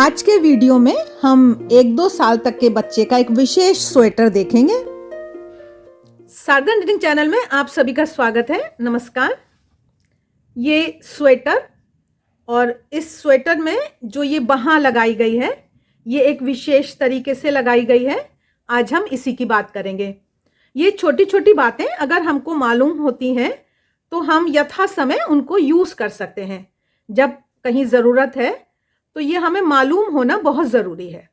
आज के वीडियो में हम 1-2 साल तक के बच्चे का एक विशेष स्वेटर देखेंगे। शारदा निटिंग चैनल में आप सभी का स्वागत है। नमस्कार। ये स्वेटर और इस स्वेटर में जो ये बाहाँ लगाई गई है ये एक विशेष तरीके से लगाई गई है। आज हम इसी की बात करेंगे। ये छोटी छोटी बातें अगर हमको मालूम होती हैं तो हम यथा समय उनको यूज़ कर सकते हैं। जब कहीं ज़रूरत है तो ये हमें मालूम होना बहुत ज़रूरी है।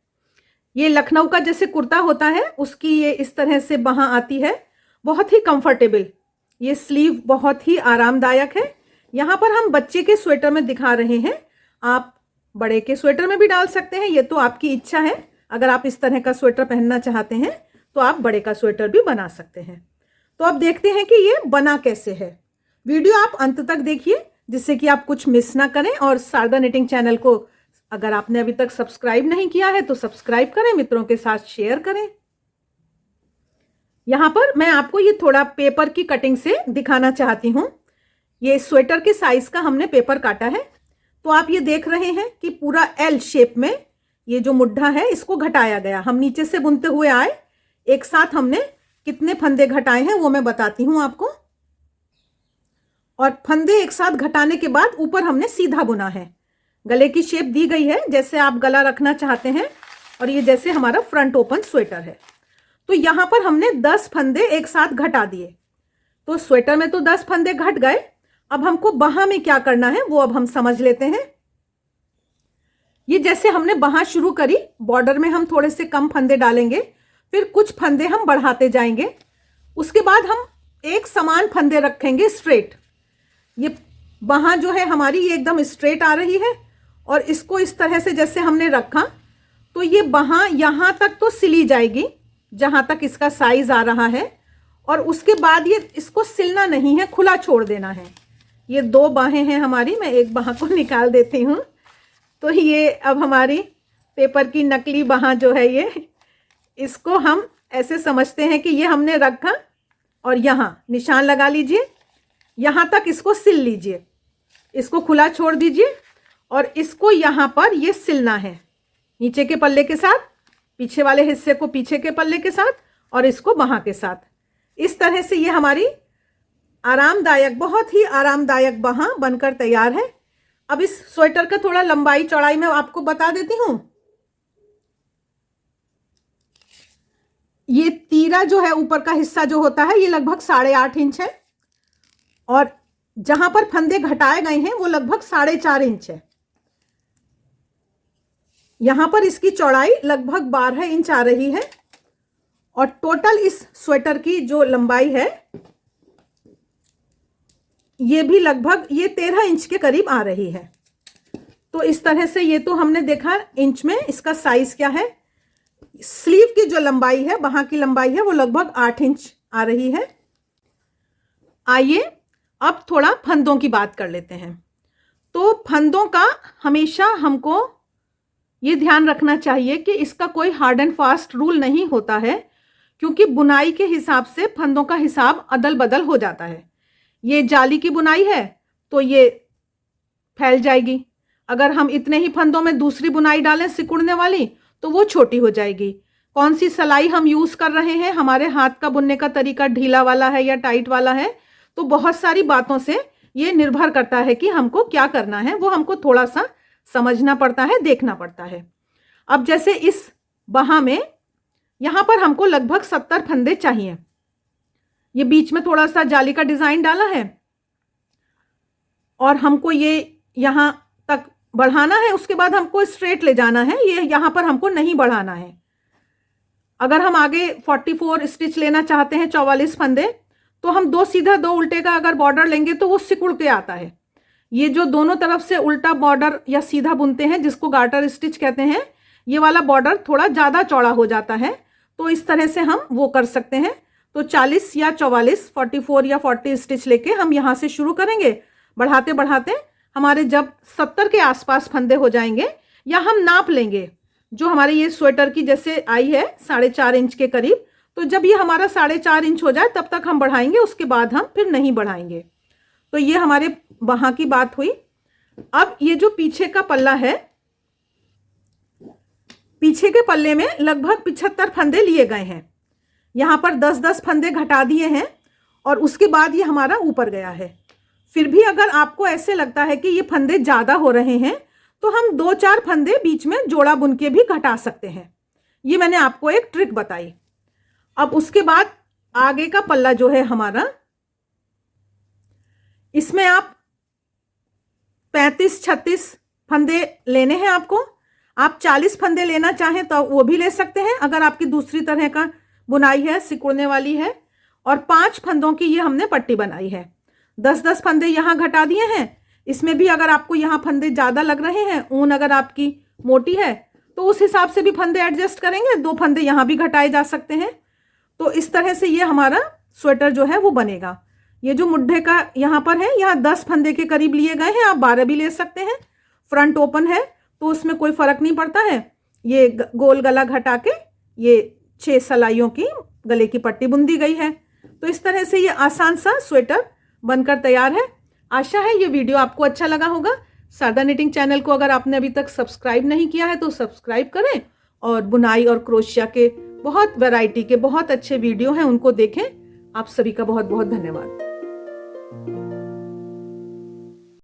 ये लखनऊ का जैसे कुर्ता होता है उसकी ये इस तरह से बाहाँ आती है, बहुत ही कंफर्टेबल। ये स्लीव बहुत ही आरामदायक है। यहाँ पर हम बच्चे के स्वेटर में दिखा रहे हैं, आप बड़े के स्वेटर में भी डाल सकते हैं, ये तो आपकी इच्छा है। अगर आप इस तरह का स्वेटर पहनना चाहते हैं तो आप बड़े का स्वेटर भी बना सकते हैं। तो अब देखते हैं कि ये बना कैसे है। वीडियो आप अंत तक देखिए जिससे कि आप कुछ मिस ना करें। और शारदा निटिंग चैनल को अगर आपने अभी तक सब्सक्राइब नहीं किया है तो सब्सक्राइब करें, मित्रों के साथ शेयर करें। यहाँ पर मैं आपको ये थोड़ा पेपर की कटिंग से दिखाना चाहती हूँ। ये स्वेटर के साइज का हमने पेपर काटा है। तो आप ये देख रहे हैं कि पूरा एल शेप में ये जो मुड्ढा है इसको घटाया गया। हम नीचे से बुनते हुए आए, एक साथ हमने कितने फंदे घटाए हैं वो मैं बताती हूँ आपको। और फंदे एक साथ घटाने के बाद ऊपर हमने सीधा बुना है। गले की शेप दी गई है जैसे आप गला रखना चाहते हैं, और ये जैसे हमारा फ्रंट ओपन स्वेटर है। तो यहाँ पर हमने 10 फंदे एक साथ घटा दिए। तो स्वेटर में तो 10 फंदे घट गए। अब हमको बाहाँ में क्या करना है वो अब हम समझ लेते हैं। ये जैसे हमने बाहाँ शुरू करी, बॉर्डर में हम थोड़े से कम फंदे डालेंगे, फिर कुछ फंदे हम बढ़ाते जाएंगे। उसके बाद हम एक समान फंदे रखेंगे स्ट्रेट। ये बाहाँ जो है हमारी ये एकदम स्ट्रेट आ रही है, और इसको इस तरह से जैसे हमने रखा तो ये बाहाँ यहाँ तक तो सिली जाएगी जहाँ तक इसका साइज आ रहा है। और उसके बाद ये इसको सिलना नहीं है, खुला छोड़ देना है। ये 2 बाहें हैं हमारी, मैं एक बाह को निकाल देती हूँ। तो ये अब हमारी पेपर की नकली बाहाँ जो है ये, इसको हम ऐसे समझते हैं कि ये हमने रखा और यहाँ निशान लगा लीजिए, यहाँ तक इसको सिल लीजिए, इसको खुला छोड़ दीजिए और इसको यहाँ पर ये सिलना है नीचे के पल्ले के साथ, पीछे वाले हिस्से को पीछे के पल्ले के साथ और इसको बाहाँ के साथ। इस तरह से ये हमारी आरामदायक, बहुत ही आरामदायक बाहाँ बनकर तैयार है। अब इस स्वेटर का थोड़ा लंबाई चौड़ाई मैं आपको बता देती हूँ। ये तीरा जो है ऊपर का हिस्सा जो होता है ये लगभग 8.5 इंच है, और जहां पर फंदे घटाए गए हैं वो लगभग 4.5 इंच है। यहां पर इसकी चौड़ाई लगभग 12 इंच आ रही है, और टोटल इस स्वेटर की जो लंबाई है ये भी लगभग ये 13 इंच के करीब आ रही है। तो इस तरह से ये तो हमने देखा इंच में इसका साइज क्या है। स्लीव की जो लंबाई है, बाहाँ की लंबाई है, वो लगभग 8 इंच आ रही है। आइए अब थोड़ा फंदों की बात कर लेते हैं। तो फंदों का हमेशा हमको ये ध्यान रखना चाहिए कि इसका कोई हार्ड एंड फास्ट रूल नहीं होता है, क्योंकि बुनाई के हिसाब से फंदों का हिसाब अदल बदल हो जाता है। ये जाली की बुनाई है तो ये फैल जाएगी। अगर हम इतने ही फंदों में दूसरी बुनाई डालें सिकुड़ने वाली तो वो छोटी हो जाएगी। कौन सी सलाई हम यूज़ कर रहे हैं, हमारे हाथ का बुनने का तरीका ढीला वाला है या टाइट वाला है, तो बहुत सारी बातों से ये निर्भर करता है कि हमको क्या करना है। वो हमको थोड़ा सा समझना पड़ता है, देखना पड़ता है। अब जैसे इस बाहाँ में यहाँ पर हमको लगभग 70 फंदे चाहिए। ये बीच में थोड़ा सा जाली का डिज़ाइन डाला है और हमको ये यहाँ तक बढ़ाना है। उसके बाद हमको स्ट्रेट ले जाना है, ये यहाँ पर हमको नहीं बढ़ाना है। अगर हम आगे 44 स्टिच लेना चाहते हैं, 44 फंदे, तो हम 2 सीधा 2 उल्टे का अगर बॉर्डर लेंगे तो वो सिकुड़ के आता है। ये जो दोनों तरफ से उल्टा बॉर्डर या सीधा बुनते हैं जिसको गार्टर स्टिच कहते हैं, ये वाला बॉर्डर थोड़ा ज़्यादा चौड़ा हो जाता है। तो इस तरह से हम वो कर सकते हैं। तो 40 या 44, 44 या 40 स्टिच लेके हम यहाँ से शुरू करेंगे। बढ़ाते बढ़ाते हमारे जब 70 के आसपास फंदे हो जाएंगे, या हम नाप लेंगे जो हमारे ये स्वेटर की जैसे आई है 4.5 इंच के करीब, तो जब ये हमारा 4.5 इंच हो जाए तब तक हम बढ़ाएंगे, उसके बाद हम फिर नहीं बढ़ाएंगे। तो ये हमारे बाहाँ की बात हुई। अब ये जो पीछे का पल्ला है पीछे के पल्ले में लगभग 75 फंदे लिए गए हैं। यहाँ पर 10-10 फंदे घटा दिए हैं और उसके बाद ये हमारा ऊपर गया है। फिर भी अगर आपको ऐसे लगता है कि ये फंदे ज़्यादा हो रहे हैं तो हम 2-4 फंदे बीच में जोड़ा बुन के भी घटा सकते हैं। ये मैंने आपको एक ट्रिक बताई। अब उसके बाद आगे का पल्ला जो है हमारा, इसमें आप 35-36 फंदे लेने हैं आपको। आप 40 फंदे लेना चाहें तो वो भी ले सकते हैं अगर आपकी दूसरी तरह का बुनाई है, सिकुड़ने वाली है। और 5 फंदों की ये हमने पट्टी बनाई है। 10-10 फंदे यहाँ घटा दिए हैं। इसमें भी अगर आपको यहाँ फंदे ज़्यादा लग रहे हैं, ऊन अगर आपकी मोटी है तो उस हिसाब से भी फंदे एडजस्ट करेंगे। 2 फंदे यहाँ भी घटाए जा सकते हैं। तो इस तरह से ये हमारा स्वेटर जो है वो बनेगा। ये जो मुड्ढे का यहाँ पर है, यहाँ 10 फंदे के करीब लिए गए हैं। आप 12 भी ले सकते हैं। फ्रंट ओपन है तो उसमें कोई फ़र्क नहीं पड़ता है। ये गोल गला घटा के ये 6 सिलाइयों की गले की पट्टी बुन दी गई है। तो इस तरह से ये आसान सा स्वेटर बनकर तैयार है। आशा है ये वीडियो आपको अच्छा लगा होगा। शारदा निटिंग चैनल को अगर आपने अभी तक सब्सक्राइब नहीं किया है तो सब्सक्राइब करें और बुनाई और क्रोशिया के बहुत वैरायटी के बहुत अच्छे वीडियो हैं, उनको देखें। आप सभी का बहुत बहुत धन्यवाद।